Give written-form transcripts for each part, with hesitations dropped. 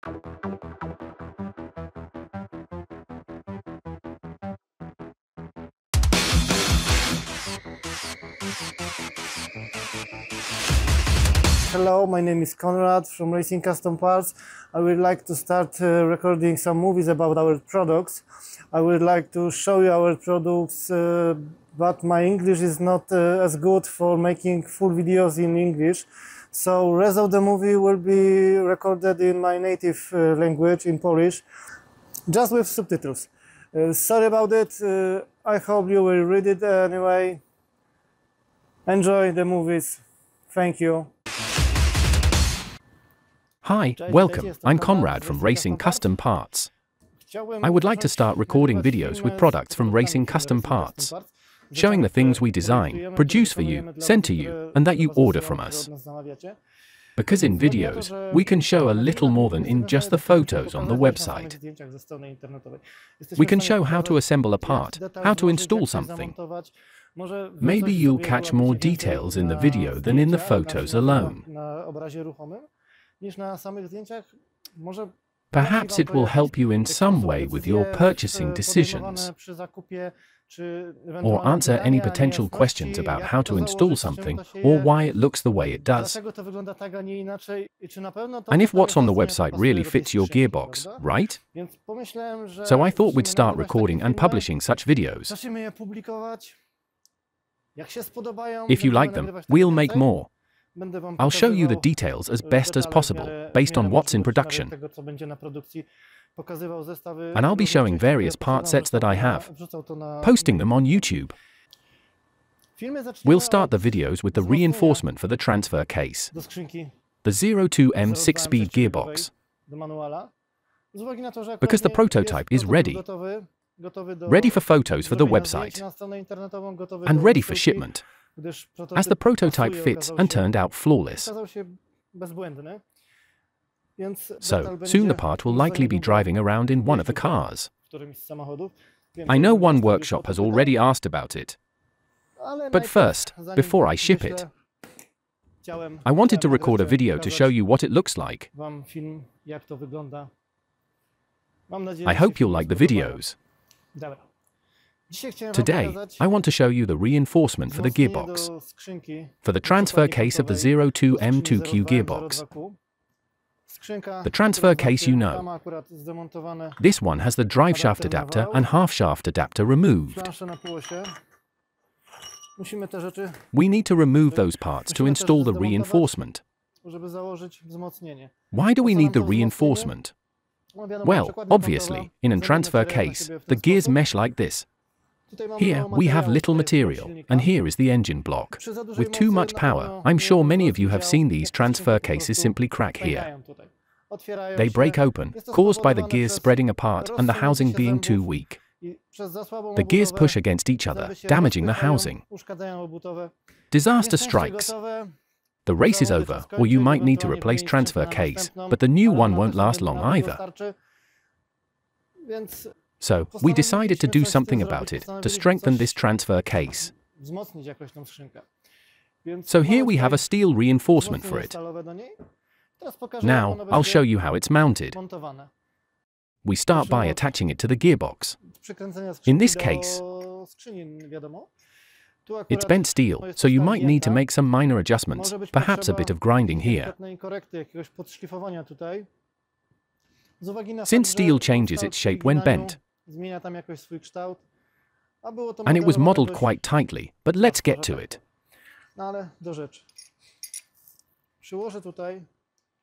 Hello, my name is Konrad from Racing Custom Parts. I would like to start recording some movies about our products. I would like to show you our products, but my English is not as good for making full videos in English. So rest of the movie will be recorded in my native language, in Polish, just with subtitles. Sorry about it. I hope you will read it anyway. Enjoy the movies. Thank you. Hi, welcome. I'm Konrad from Racing Custom Parts. I would like to start recording videos with products from Racing Custom Parts, showing the things we design, produce for you, send to you, and that you order from us. Because in videos, we can show a little more than in just the photos on the website. We can show how to assemble a part, how to install something. Maybe you'll catch more details in the video than in the photos alone. Perhaps it will help you in some way with your purchasing decisions, or answer any potential questions about how to install something, or why it looks the way it does. And if what's on the website really fits your gearbox, right? So I thought we'd start recording and publishing such videos. If you like them, we'll make more. I'll show you the details as best as possible, based on what's in production. And I'll be showing various part sets that I have, posting them on YouTube. We'll start the videos with the reinforcement for the transfer case, the 02M 6-speed gearbox, because the prototype is ready for photos for the website, and ready for shipment, as the prototype fits and turned out flawless. So, soon the part will likely be driving around in one of the cars. I know one workshop has already asked about it. But first, before I ship it, I wanted to record a video to show you what it looks like. I hope you'll like the videos. Today, I want to show you the reinforcement for the gearbox, for the transfer case of the 02M2Q gearbox. The transfer case you know. This one has the driveshaft adapter and half-shaft adapter removed. We need to remove those parts to install the reinforcement. Why do we need the reinforcement? Well, obviously, in a transfer case, the gears mesh like this. Here we have little material, and here is the engine block. With too much power, I'm sure many of you have seen these transfer cases simply crack here. They break open, caused by the gears spreading apart and the housing being too weak. The gears push against each other, damaging the housing. Disaster strikes. The race is over, or you might need to replace transfer case, but the new one won't last long either. So, we decided to do something about it, to strengthen this transfer case. So here we have a steel reinforcement for it. Now, I'll show you how it's mounted. We start by attaching it to the gearbox. In this case, it's bent steel, so you might need to make some minor adjustments, perhaps a bit of grinding here. Since steel changes its shape when bent, and it was modeled quite tightly, but let's get to it.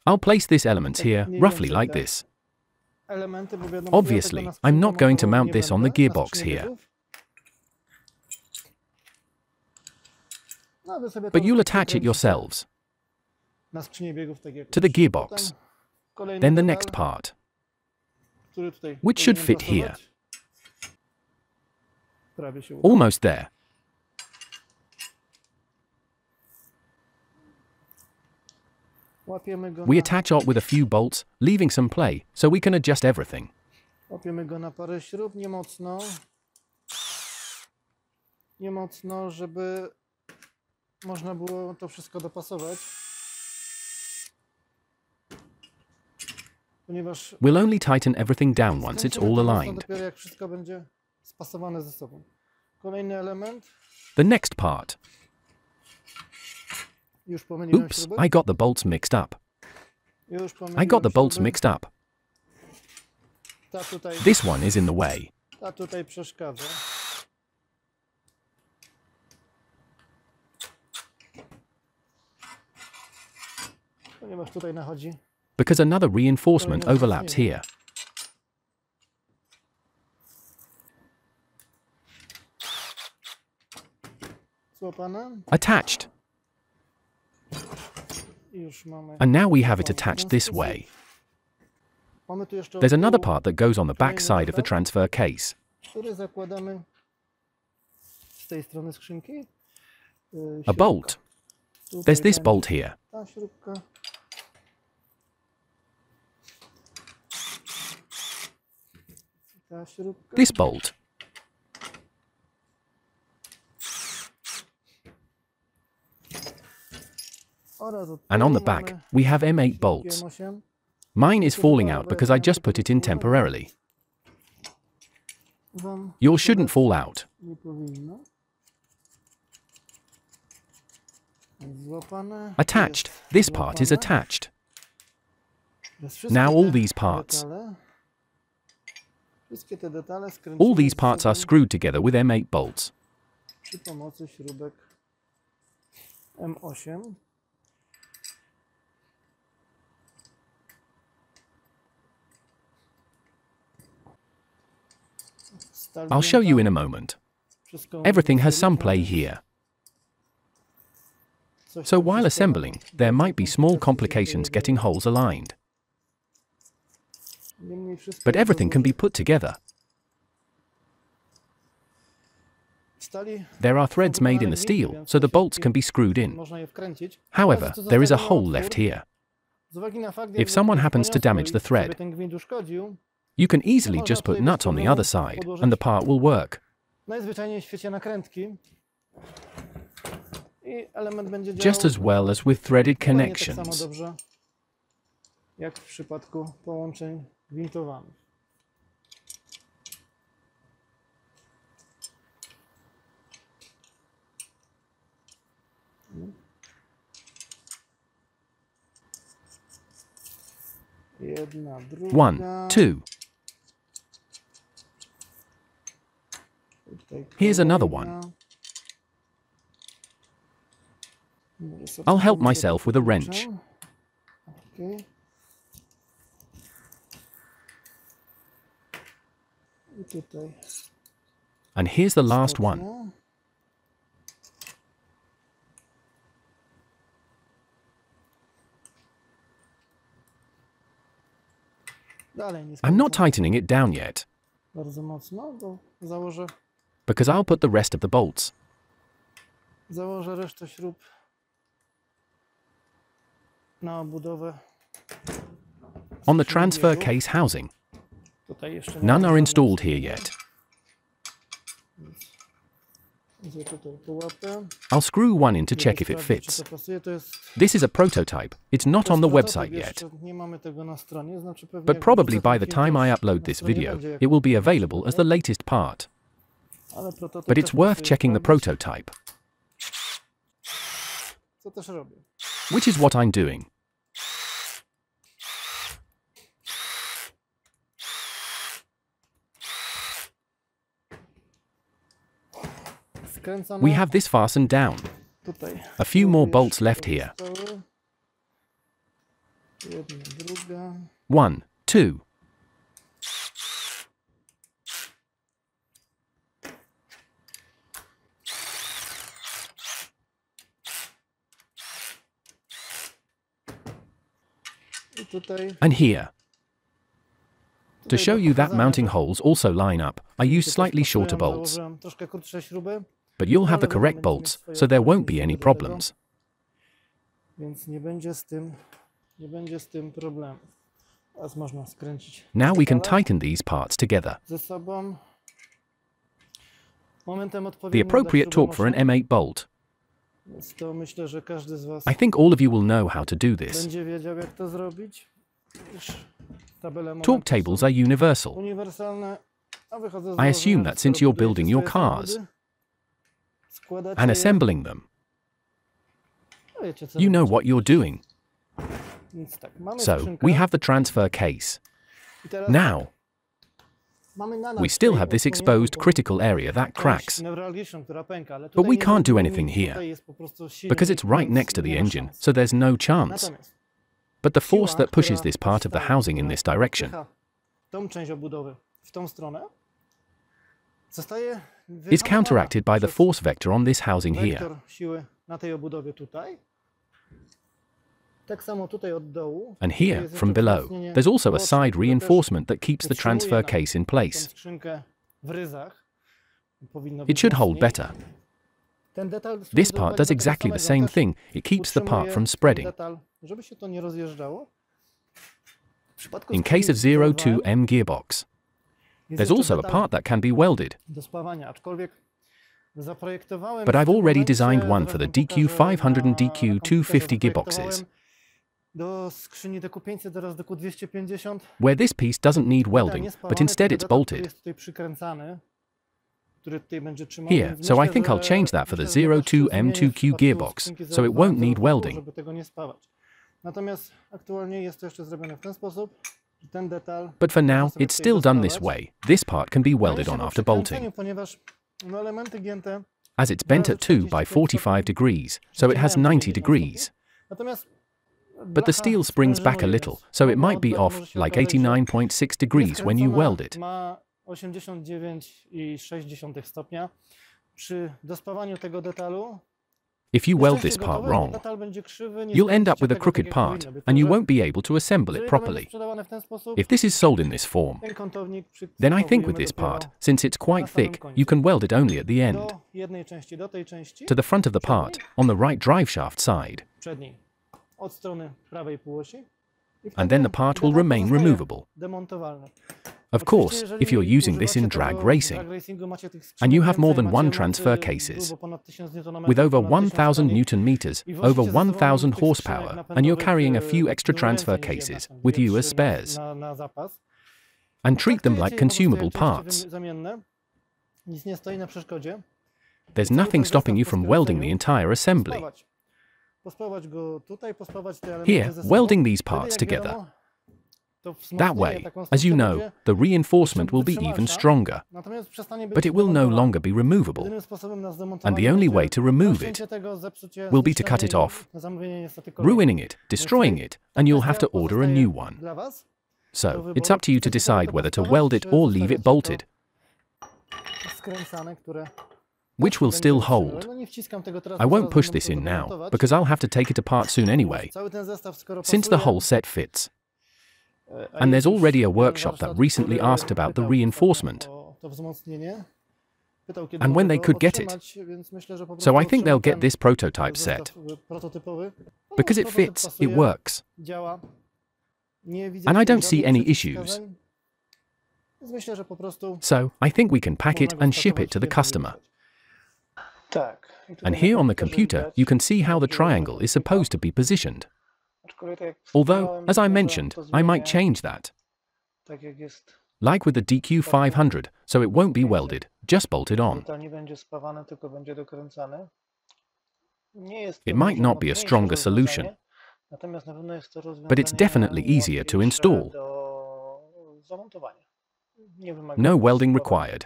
I'll place these elements here, roughly like this. Obviously, I'm not going to mount this on the gearbox here. But you'll attach it yourselves to the gearbox. Then the next part, which should fit here. Almost there. We attach it with a few bolts, leaving some play, so we can adjust everything. Nie mocno, żeby można było to wszystko dopasować. We'll only tighten everything down once it's all aligned. The next part. Oops, I got the bolts mixed up. This one is in the way. Because another reinforcement overlaps here. Attached. And now we have it attached this way. There's another part that goes on the back side of the transfer case. A bolt. There's this bolt here. This bolt. And on the back, we have M8 bolts. Mine is falling out because I just put it in temporarily. Yours shouldn't fall out. Attached. This part is attached. Now all these parts. All these parts are screwed together with M8 bolts. I'll show you in a moment. Everything has some play here. So while assembling, there might be small complications getting holes aligned. But everything can be put together. There are threads made in the steel, so the bolts can be screwed in. However, there is a hole left here. If someone happens to damage the thread, you can easily just put nuts on the other side, and the part will work. Just as well as with threaded connections. One, two. Here's another one. I'll help myself with a wrench. And here's the last one. I'm not tightening it down yet, because I'll put the rest of the bolts. On the transfer case housing. None are installed here yet. I'll screw one in to check if it fits. This is a prototype. It's not on the website yet. But probably by the time I upload this video, it will be available as the latest part. But it's worth checking the prototype. Which is what I'm doing. We have this fastened down. A few more bolts left here. 1, 2. And here. To show you that mounting holes also line up, I used slightly shorter bolts. But you'll have the correct bolts, so there won't be any problems. Now we can tighten these parts together. The appropriate torque for an M8 bolt. I think all of you will know how to do this. Torque tables are universal. I assume that since you're building your cars and assembling them, you know what you're doing. So, we have the transfer case. Now, we still have this exposed critical area that cracks. But we can't do anything here, because it's right next to the engine, so there's no chance. But the force that pushes this part of the housing in this direction is counteracted by the force vector on this housing here. And here, from below, there's also a side reinforcement that keeps the transfer case in place. It should hold better. This part does exactly the same thing. It keeps the part from spreading. In case of 02M gearbox, there's also a part that can be welded. But I've already designed one for the DQ500 and DQ250 gearboxes, where this piece doesn't need welding, but instead it's bolted. Here, so I think I'll change that for the 02M2Q gearbox, so it won't need welding. But for now, it's still done this way. This part can be welded on after bolting, as it's bent at 2 by 45 degrees, so it has 90 degrees. But the steel springs back a little, so it might be off like 89.6 degrees when you weld it. If you weld this part wrong, you'll end up with a crooked part, and you won't be able to assemble it properly. If this is sold in this form, then I think with this part, since it's quite thick, you can weld it only at the end, to the front of the part, on the right driveshaft side. And then the part will remain removable. Of course, if you're using this in drag racing, and you have more than one transfer cases, with over 1,000 Newton meters, over 1,000 horsepower, and you're carrying a few extra transfer cases with you as spares, and treat them like consumable parts, there's nothing stopping you from welding the entire assembly. Here, welding these parts together. That way, as you know, the reinforcement will be even stronger, but it will no longer be removable. And the only way to remove it will be to cut it off, ruining it, destroying it, and you'll have to order a new one. So, it's up to you to decide whether to weld it or leave it bolted, which will still hold. I won't push this in now, because I'll have to take it apart soon anyway, since the whole set fits. And there's already a workshop that recently asked about the reinforcement, and when they could get it. So I think they'll get this prototype set, because it fits, it works. And I don't see any issues. So I think we can pack it and ship it to the customer. And here on the computer, you can see how the triangle is supposed to be positioned. Although, as I mentioned, I might change that. Like with the DQ500, so it won't be welded, just bolted on. It might not be a stronger solution, but it's definitely easier to install. No welding required.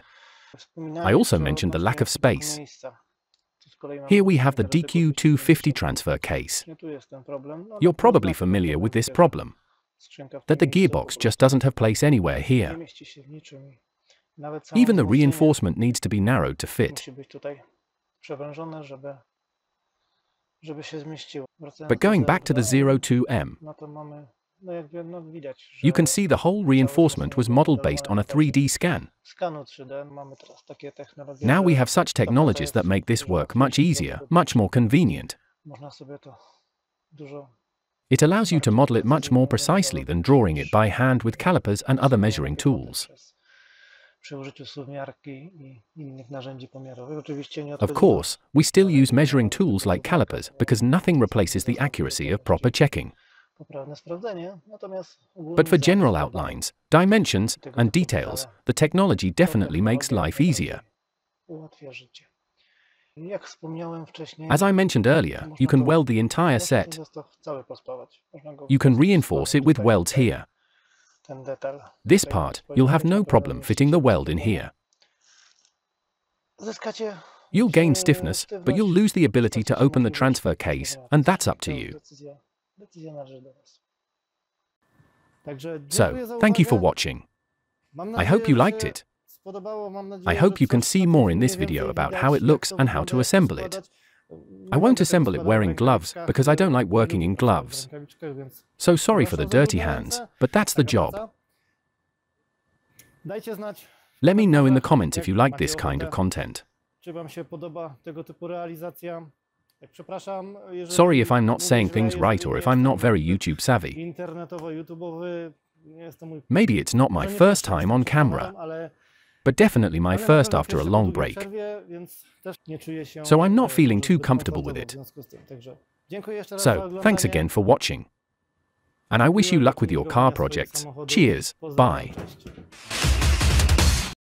I also mentioned the lack of space. Here we have the DQ250 transfer case. You're probably familiar with this problem, that the gearbox just doesn't have place anywhere here. Even the reinforcement needs to be narrowed to fit. But going back to the 02M, you can see the whole reinforcement was modeled based on a 3D scan. Now we have such technologies that make this work much easier, much more convenient. It allows you to model it much more precisely than drawing it by hand with calipers and other measuring tools. Of course, we still use measuring tools like calipers because nothing replaces the accuracy of proper checking. But for general outlines, dimensions, and details, the technology definitely makes life easier. As I mentioned earlier, you can weld the entire set. You can reinforce it with welds here. This part, you'll have no problem fitting the weld in here. You'll gain stiffness, but you'll lose the ability to open the transfer case, and that's up to you. So, thank you for watching. I hope you liked it. I hope you can see more in this video about how it looks and how to assemble it. I won't assemble it wearing gloves because I don't like working in gloves. So sorry for the dirty hands, but that's the job. Let me know in the comments if you like this kind of content. Sorry if I'm not saying things right or if I'm not very YouTube savvy. Maybe it's not my first time on camera, but definitely my first after a long break. So I'm not feeling too comfortable with it. So, thanks again for watching. And I wish you luck with your car projects. Cheers, bye.